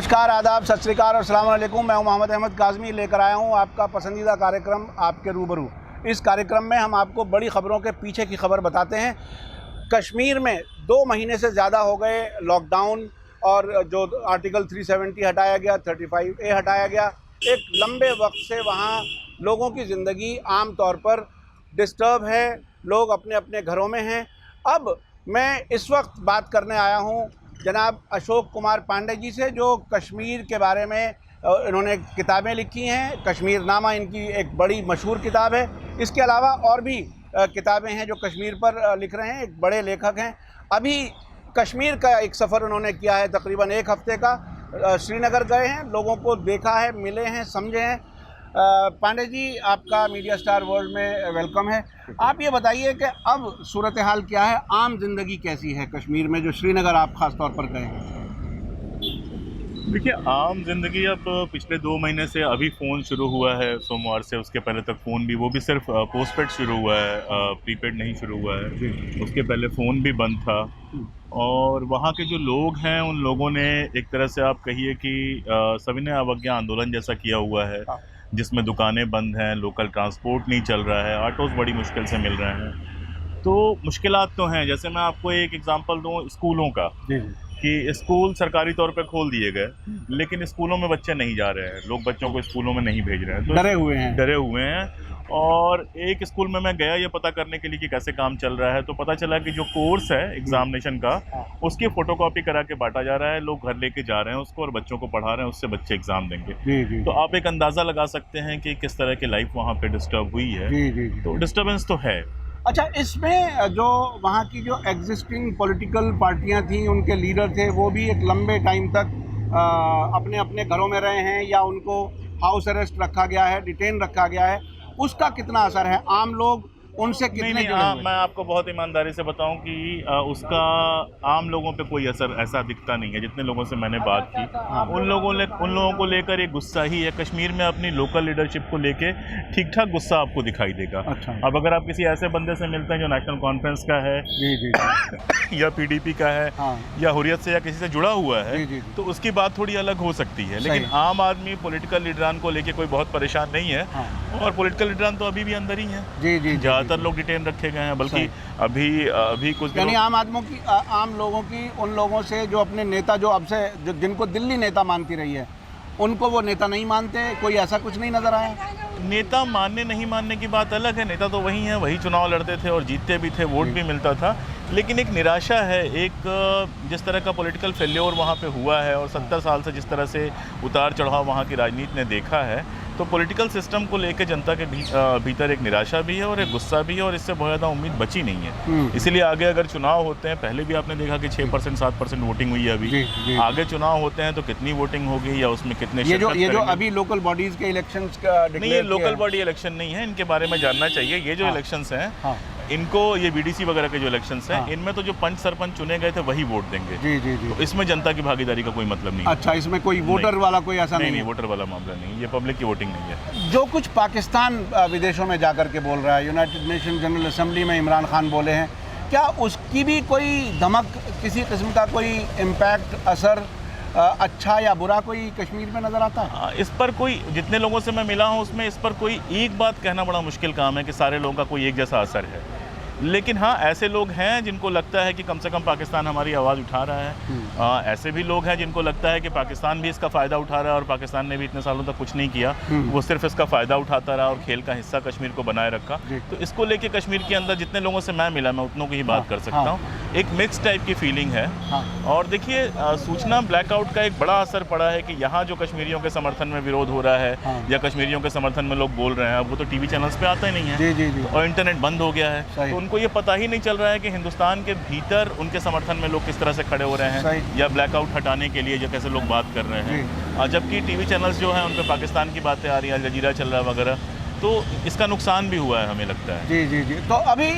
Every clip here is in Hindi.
नमस्कार, आदाब, सत श्री अकाल और अस्सलाम वालेकुम। मैं हूं मोहम्मद अहमद काज़मी, लेकर आया हूं आपका पसंदीदा कार्यक्रम आपके रूबरू। इस कार्यक्रम में हम आपको बड़ी ख़बरों के पीछे की खबर बताते हैं। कश्मीर में 2 महीने से ज़्यादा हो गए लॉकडाउन, और जो आर्टिकल 370 हटाया गया, 35A हटाया गया। एक लंबे वक्त से वहाँ लोगों की ज़िंदगी आम तौर पर डिस्टर्ब है, लोग अपने अपने घरों में हैं। अब मैं इस वक्त बात करने आया हूँ जनाब अशोक कुमार पांडे जी से, जो कश्मीर के बारे में इन्होंने किताबें लिखी हैं। कश्मीर नामा इनकी एक बड़ी मशहूर किताब है। इसके अलावा और भी किताबें हैं जो कश्मीर पर लिख रहे हैं। एक बड़े लेखक हैं। अभी कश्मीर का एक सफ़र उन्होंने किया है, तकरीबन 1 हफ़्ते का। श्रीनगर गए हैं, लोगों को देखा है, मिले हैं, समझे हैं। पांडे जी, आपका मीडिया स्टार वर्ल्ड में वेलकम है। आप ये बताइए कि अब सूरत हाल क्या है, आम जिंदगी कैसी है कश्मीर में, जो श्रीनगर आप खास तौर पर गए हैं? देखिए, आम जिंदगी अब पिछले 2 महीने से अभी फ़ोन शुरू हुआ है सोमवार से। उसके पहले तक फ़ोन भी, वो भी सिर्फ पोस्टपेड शुरू हुआ है, प्रीपेड नहीं शुरू हुआ है। उसके पहले फ़ोन भी बंद था। और वहाँ के जो लोग हैं, उन लोगों ने एक तरह से आप कहिए कि सविनय अवज्ञा आंदोलन जैसा किया हुआ है, जिसमें दुकानें बंद हैं, लोकल ट्रांसपोर्ट नहीं चल रहा है, ऑटोज़ बड़ी मुश्किल से मिल रहे हैं। तो मुश्किलात तो हैं। जैसे मैं आपको एक एग्जांपल दूं स्कूलों का, कि स्कूल सरकारी तौर पे खोल दिए गए, लेकिन स्कूलों में बच्चे नहीं जा रहे हैं। लोग बच्चों को स्कूलों में नहीं भेज रहे हैं, तो डरे हुए हैं। और एक स्कूल में मैं गया ये पता करने के लिए कि कैसे काम चल रहा है, तो पता चला कि जो कोर्स है एग्जामिनेशन का, उसकी फ़ोटोकॉपी करा के बांटा जा रहा है। लोग घर लेके जा रहे हैं उसको और बच्चों को पढ़ा रहे हैं, उससे बच्चे एग्ज़ाम देंगे। तो आप एक अंदाज़ा लगा सकते हैं कि किस तरह की लाइफ वहाँ पे डिस्टर्ब हुई है। तो डिस्टर्बेंस तो है। अच्छा, इसमें जो वहाँ की जो एग्जिस्टिंग पॉलिटिकल पार्टियां थी, उनके लीडर थे, वो भी एक लंबे टाइम तक अपने अपने घरों में रहे हैं, या उनको हाउस अरेस्ट रखा गया है, डिटेन रखा गया है। उसका कितना असर है? आम लोग उनसे कितने जुड़े हुए हैं? मैं आपको बहुत ईमानदारी से बताऊं कि उसका आम लोगों पे कोई असर ऐसा दिखता नहीं है। जितने लोगों से मैंने बात की, उन लोगों को लेकर एक गुस्सा ही है। कश्मीर में अपनी लोकल लीडरशिप को लेके ठीक ठाक गुस्सा आपको दिखाई देगा। अच्छा। अब अगर आप किसी ऐसे बंदे से मिलते हैं जो नेशनल कॉन्फ्रेंस का है, या PDP का है, या हुर्रियत से या किसी से जुड़ा हुआ है, तो उसकी बात थोड़ी अलग हो सकती है। लेकिन आम आदमी पॉलिटिकल लीडरान को लेके कोई बहुत परेशान नहीं है। और पॉलिटिकल लीडरान तो अभी भी अंदर ही है। ज़्यादातर लोग डिटेन रखे गए हैं, बल्कि अभी कुछ, यानी आम लोगों की उन लोगों से जो अपने नेता, जो अब से जिनको दिल्ली नेता मानती रही है, उनको वो नेता नहीं मानते, कोई ऐसा कुछ नहीं नजर आया? नेता मानने नहीं मानने की बात अलग है। नेता तो वही हैं, वही चुनाव लड़ते थे और जीतते भी थे, वोट भी मिलता था। लेकिन एक निराशा है, एक जिस तरह का पॉलिटिकल फेल्योर वहाँ पे हुआ है, और 70 साल से जिस तरह से उतार चढ़ाव वहाँ की राजनीति ने देखा है, तो पॉलिटिकल सिस्टम को लेकर जनता के भीतर एक निराशा भी है और एक गुस्सा भी है, और इससे बहुत ज़्यादा उम्मीद बची नहीं है। इसीलिए आगे अगर चुनाव होते हैं, पहले भी आपने देखा कि 6% 7% वोटिंग हुई है। अभी आगे चुनाव होते हैं तो कितनी वोटिंग होगी, या उसमें कितने ये जो अभी लोकल बॉडीज के इलेक्शंस का नहीं, ये लोकल बॉडी इलेक्शन नहीं है, इनके बारे में जानना चाहिए। ये जो इलेक्शंस हैं, इनको, ये BDC वगैरह के जो इलेक्शंस हैं, इनमें तो जो पंच सरपंच चुने गए थे वही वोट देंगे। तो इसमें जनता की भागीदारी का कोई मतलब नहीं। अच्छा, इसमें कोई वोटर वाला कोई ऐसा नहीं? वोटर वाला मामला नहीं, ये पब्लिक की वोटिंग नहीं है। जो कुछ पाकिस्तान विदेशों में जाकर के बोल रहा है, यूनाइटेड नेशन जनरल असेंबली में इमरान खान बोले हैं, क्या उसकी भी कोई धमक, किसी किस्म का कोई इम्पैक्ट, असर, अच्छा या बुरा कोई कश्मीर में नज़र आता है? इस पर कोई, जितने लोगों से मैं मिला हूँ उसमें इस पर कोई एक बात कहना बड़ा मुश्किल काम है कि सारे लोगों का कोई एक जैसा असर है। लेकिन हाँ, ऐसे लोग हैं जिनको लगता है कि कम से कम पाकिस्तान हमारी आवाज़ उठा रहा है। ऐसे भी लोग हैं जिनको लगता है कि पाकिस्तान भी इसका फ़ायदा उठा रहा है, और पाकिस्तान ने भी इतने सालों तक कुछ नहीं किया, वो सिर्फ इसका फ़ायदा उठाता रहा और खेल का हिस्सा कश्मीर को बनाए रखा। तो इसको लेके कश्मीर के अंदर जितने लोगों से मैं मिला, मैं उतनों की ही बात कर सकता हूँ। एक मिक्स टाइप की फीलिंग है। और देखिए, सूचना ब्लैकआउट का एक बड़ा असर पड़ा है कि यहाँ जो कश्मीरियों के समर्थन में विरोध हो रहा है, या कश्मीरियों के समर्थन में लोग बोल रहे हैं, वो तो TV चैनल्स पे आता ही नहीं है, और इंटरनेट बंद हो गया है। तो उनको ये पता ही नहीं चल रहा है कि हिंदुस्तान के भीतर उनके समर्थन में लोग किस तरह से खड़े हो रहे हैं, या ब्लैकआउट हटाने के लिए जो कैसे लोग बात कर रहे हैं। जबकि TV चैनल्स जो हैं उन पर पाकिस्तान की बातें आ रही हैं, अल जजीरा चल रहा है वगैरह, तो इसका नुकसान भी हुआ है, हमें लगता है। तो अभी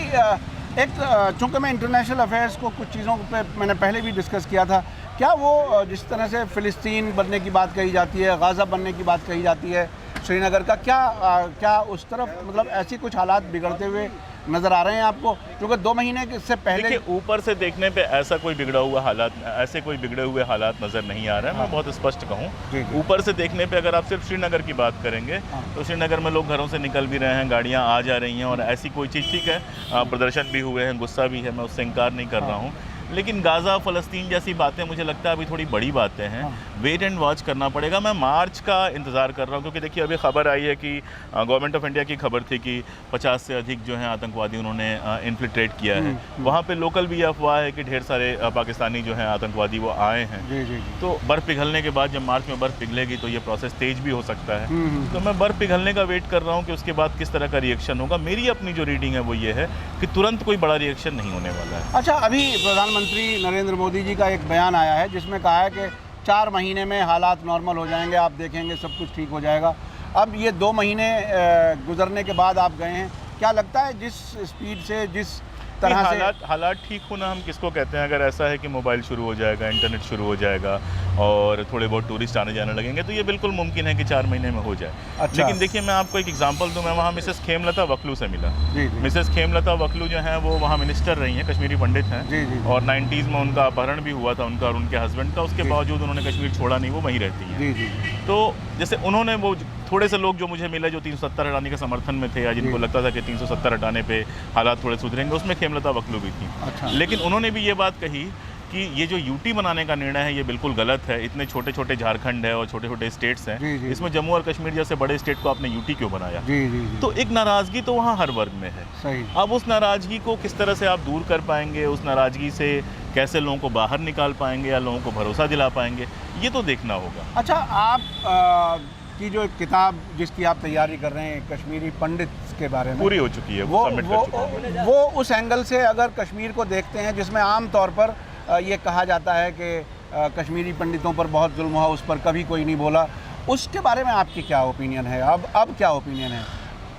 चूँकि मैं इंटरनेशनल अफेयर्स को कुछ चीज़ों पे मैंने पहले भी डिस्कस किया था, क्या वो जिस तरह से फ़िलिस्तीन बनने की बात कही जाती है, गाज़ा बनने की बात कही जाती है, श्रीनगर का क्या उस तरफ, मतलब ऐसी कुछ हालात बिगड़ते हुए नज़र आ रहे हैं आपको? क्योंकि 2 महीने से पहले देखिए ऊपर से देखने पे ऐसा कोई बिगड़ा हुआ हालात, ऐसे कोई बिगड़े हुए हालात नज़र नहीं आ रहे हैं। मैं बहुत स्पष्ट कहूँ, ऊपर से देखने पे अगर आप सिर्फ श्रीनगर की बात करेंगे तो श्रीनगर में लोग घरों से निकल भी रहे हैं, गाड़ियाँ आ जा रही हैं और ऐसी कोई चीज़, ठीक है प्रदर्शन भी हुए हैं, गुस्सा भी है, मैं उससे इनकार नहीं कर रहा हूँ, लेकिन गाज़ा फ़लस्तीन जैसी बातें मुझे लगता है अभी थोड़ी बड़ी बातें हैं। वेट एंड वॉच करना पड़ेगा। मैं मार्च का इंतज़ार कर रहा हूँ, क्योंकि देखिए अभी खबर आई है कि गवर्नमेंट ऑफ इंडिया की खबर थी कि 50 से अधिक जो हैं आतंकवादी उन्होंने इन्फिल्ट्रेट किया है। वहाँ पे लोकल भी अफवाह है कि ढेर सारे पाकिस्तानी जो हैं आतंकवादी वो आए हैं। तो बर्फ़ पिघलने के बाद जब मार्च में बर्फ़ पिघलेगी तो ये प्रोसेस तेज़ भी हो सकता है। तो मैं बर्फ़ पिघलने का वेट कर रहा हूँ कि उसके बाद किस तरह का रिएक्शन होगा। मेरी अपनी जो रीडिंग है वो ये है कि तुरंत कोई बड़ा रिएक्शन नहीं होने वाला है। अच्छा, अभी प्रधानमंत्री नरेंद्र मोदी जी का एक बयान आया है जिसमें कहा है कि 4 महीने में हालात नॉर्मल हो जाएंगे, आप देखेंगे सब कुछ ठीक हो जाएगा। अब ये 2 महीने गुजरने के बाद आप गए हैं, क्या लगता है जिस स्पीड से, जिस तरह से हालात ठीक होना हम किसको कहते हैं? अगर ऐसा है कि मोबाइल शुरू हो जाएगा, इंटरनेट शुरू हो जाएगा और थोड़े बहुत टूरिस्ट आने जाने लगेंगे तो ये बिल्कुल मुमकिन है कि 4 महीने में हो जाए। अच्छा। लेकिन देखिए मैं आपको एक एग्जांपल दूं, मैं वहाँ मिसेस खेमलता वकलू से मिला। मिसेस खेमलता वकलू जो हैं वो वहाँ मिनिस्टर रही हैं, कश्मीरी पंडित हैं और 90s में उनका अपहरण भी हुआ था उनका और उनके हस्बैंड का। उसके बावजूद उन्होंने कश्मीर छोड़ा नहीं, वो वहीं रहती हैं। तो जैसे उन्होंने वो थोड़े से लोग जो मुझे मिले जो 370 हटाने के समर्थन में थे या जिनको लगता था कि 370 हटाने पे हालात थोड़े सुधरेंगे, उसमें खेमलता वकलू भी थी। अच्छा। लेकिन उन्होंने भी ये बात कही कि ये जो यूटी बनाने का निर्णय है ये बिल्कुल गलत है। इतने छोटे छोटे झारखंड है और छोटे छोटे स्टेट्स हैं, इसमें जम्मू और कश्मीर जैसे बड़े स्टेट को आपने यूटी क्यों बनाया? तो एक नाराज़गी तो वहाँ हर वर्ग में है। सही। अब उस नाराज़गी को किस तरह से आप दूर कर पाएंगे, उस नाराज़गी से कैसे लोगों को बाहर निकाल पाएंगे या लोगों को भरोसा दिला पाएंगे, ये तो देखना होगा। अच्छा, आप की जो किताब जिसकी आप तैयारी कर रहे हैं कश्मीरी पंडित के बारे में पूरी हो चुकी है, वो उस एंगल से अगर कश्मीर को देखते हैं जिसमें आम तौर पर ये कहा जाता है कि कश्मीरी पंडितों पर बहुत जुल्म हुआ, उस पर कभी कोई नहीं बोला, उसके बारे में आपकी क्या ओपिनियन है? अब क्या ओपिनियन है?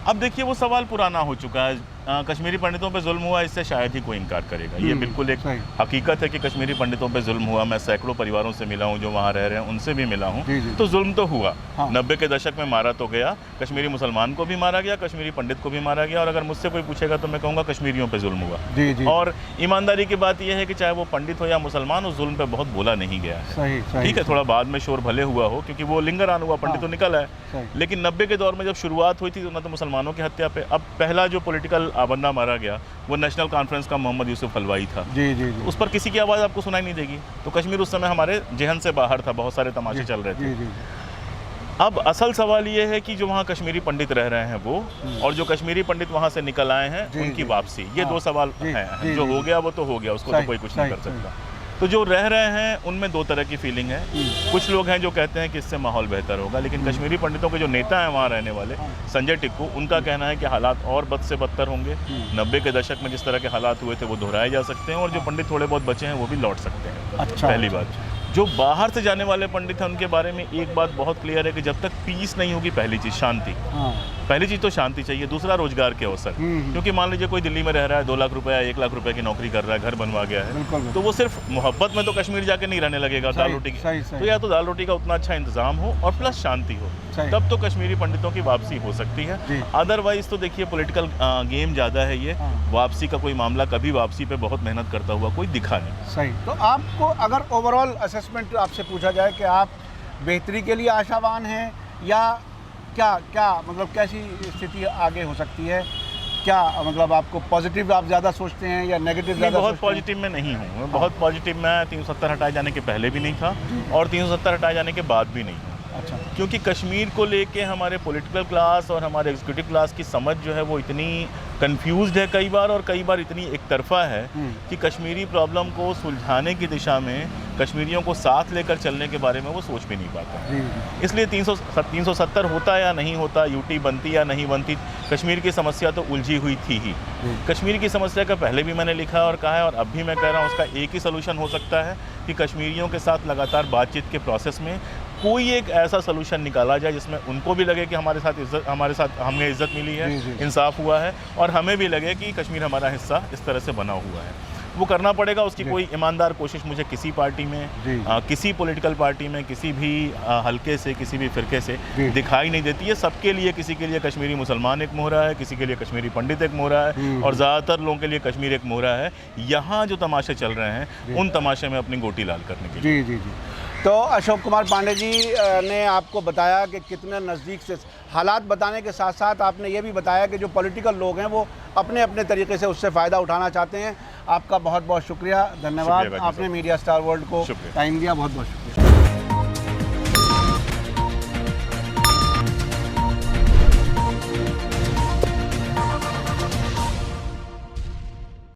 अब देखिए वो सवाल पुराना हो चुका है। कश्मीरी पंडितों पे जुल्म हुआ, इससे शायद ही कोई इनकार करेगा। ये बिल्कुल एक हकीकत है कि कश्मीरी पंडितों पे जुल्म हुआ। मैं सैकड़ों परिवारों से मिला हूँ जो वहाँ रह रहे हैं, उनसे भी मिला हूँ। तो जुल्म तो हुआ। 90 के दशक में मारा तो गया, कश्मीरी मुसलमान को भी मारा गया, कश्मीरी पंडित को भी मारा गया। और अगर मुझसे कोई पूछेगा तो मैं कहूँगा कश्मीरियों पर जुल्म हुआ। और ईमानदारी की बात यह है कि चाहे वो पंडित हो या मुसलमान, उस जुल्म पर बहुत बोला नहीं गया है। ठीक है, थोड़ा बाद में शोर भले हुआ हो क्योंकि वो लिंगरान हुआ, पंडित तो निकल है। लेकिन 90 के दौर में जब शुरुआत हुई थी तो ना तो मुसलमानों की हत्या पे, अब पहला जो पॉलिटिकल बंदा मारा गया वो नेशनल कॉन्फ्रेंस का मोहम्मद यूसुफ हलवाई था। उस पर किसी की आवाज़ आपको सुनाई नहीं देगी। तो कश्मीर उस समय हमारे जहन से बाहर था, बहुत सारे तमाशे चल रहे थे। अब असल सवाल ये है कि जो वहाँ कश्मीरी पंडित रह रहे हैं वो और जो कश्मीरी पंडित वहाँ से निकल आए हैं उनकी वापसी, ये 2 सवाल हैं। जो हो गया वो तो हो गया, उसको तो कोई कुछ नहीं कर सकता। तो जो रह रहे हैं उनमें 2 तरह की फीलिंग है। कुछ लोग हैं जो कहते हैं कि इससे माहौल बेहतर होगा, लेकिन कश्मीरी पंडितों के जो नेता हैं वहाँ रहने वाले, संजय टिक्कू, उनका कहना है कि हालात और बद से बदतर होंगे। 90 के दशक में जिस तरह के हालात हुए थे वो दोहराए जा सकते हैं और जो पंडित थोड़े बहुत बचे हैं वो भी लौट सकते हैं। अच्छा। पहली बात। जो बाहर से जाने वाले पंडित हैं उनके बारे में एक बात बहुत क्लियर है कि जब तक पीस नहीं होगी, पहली चीज़ शांति, पहली चीज़ तो शांति चाहिए। दूसरा रोजगार के अवसर, क्योंकि मान लीजिए कोई दिल्ली में रह रहा है, 2 लाख रुपए या 1 लाख रुपए की नौकरी कर रहा है, घर बनवा गया है, तो वो सिर्फ मोहब्बत में तो कश्मीर जाके नहीं रहने लगेगा दाल रोटी की। तो या तो दाल रोटी का उतना अच्छा इंतजाम हो और प्लस शांति हो, तब तो कश्मीरी पंडितों की वापसी हो सकती है। अदरवाइज तो देखिए पॉलिटिकल गेम ज़्यादा है ये। वापसी का कोई मामला कभी वापसी पे बहुत मेहनत करता हुआ कोई दिखा नहीं। सही। तो आपको अगर ओवरऑल असेसमेंट आपसे पूछा जाए कि आप बेहतरी के लिए आशावान हैं या क्या मतलब कैसी स्थिति आगे हो सकती है? क्या मतलब आपको पॉजिटिव आप ज़्यादा सोचते हैं या नेगेटिव ज़्यादा? बहुत पॉजिटिव में नहीं हूँ मैं। बहुत पॉजिटिव मैं 370 हटाए जाने के पहले भी नहीं था और 370 हटाए जाने के बाद भी नहीं हूँ। अच्छा। क्योंकि कश्मीर को लेके हमारे पॉलिटिकल क्लास और हमारे एग्जीक्यूटिव क्लास की समझ जो है वो इतनी कंफ्यूज्ड है कई बार, और कई बार इतनी एक तरफा है कि कश्मीरी प्रॉब्लम को सुलझाने की दिशा में कश्मीरियों को साथ लेकर चलने के बारे में वो सोच भी नहीं पाता। इसलिए 370 होता या नहीं होता, यूटी बनती या नहीं बनती, कश्मीर की समस्या तो उलझी हुई थी ही। कश्मीर की समस्या का पहले भी मैंने लिखा और कहा है और अब भी मैं कह रहा हूँ, उसका एक ही सोल्यूशन हो सकता है कि कश्मीरियों के साथ लगातार बातचीत के प्रोसेस में कोई एक ऐसा सोल्यूशन निकाला जाए जिसमें उनको भी लगे कि हमारे साथ हमें इज़्ज़त मिली है, इंसाफ हुआ है, और हमें भी लगे कि कश्मीर हमारा हिस्सा इस तरह से बना हुआ है। वो करना पड़ेगा। उसकी कोई ईमानदार कोशिश मुझे किसी पार्टी में, किसी पॉलिटिकल पार्टी में, किसी भी हल्के से, किसी भी फिरके से दिखाई नहीं देती है। सबके लिए, किसी के लिए कश्मीरी मुसलमान एक मोहरा है, किसी के लिए कश्मीरी पंडित एक मोहरा है, और ज़्यादातर लोगों के लिए कश्मीर एक मोहरा है। यहाँ जो तमाशे चल रहे हैं उन तमाशे में अपनी गोटी लाल करने के लिए। जी। तो अशोक कुमार पांडे जी ने आपको बताया कि कितने नज़दीक से हालात बताने के साथ साथ आपने ये भी बताया कि जो पॉलिटिकल लोग हैं वो अपने अपने तरीके से उससे फ़ायदा उठाना चाहते हैं। आपका बहुत बहुत शुक्रिया, धन्यवाद। आपने मीडिया स्टार वर्ल्ड को टाइम दिया, बहुत बहुत शुक्रिया।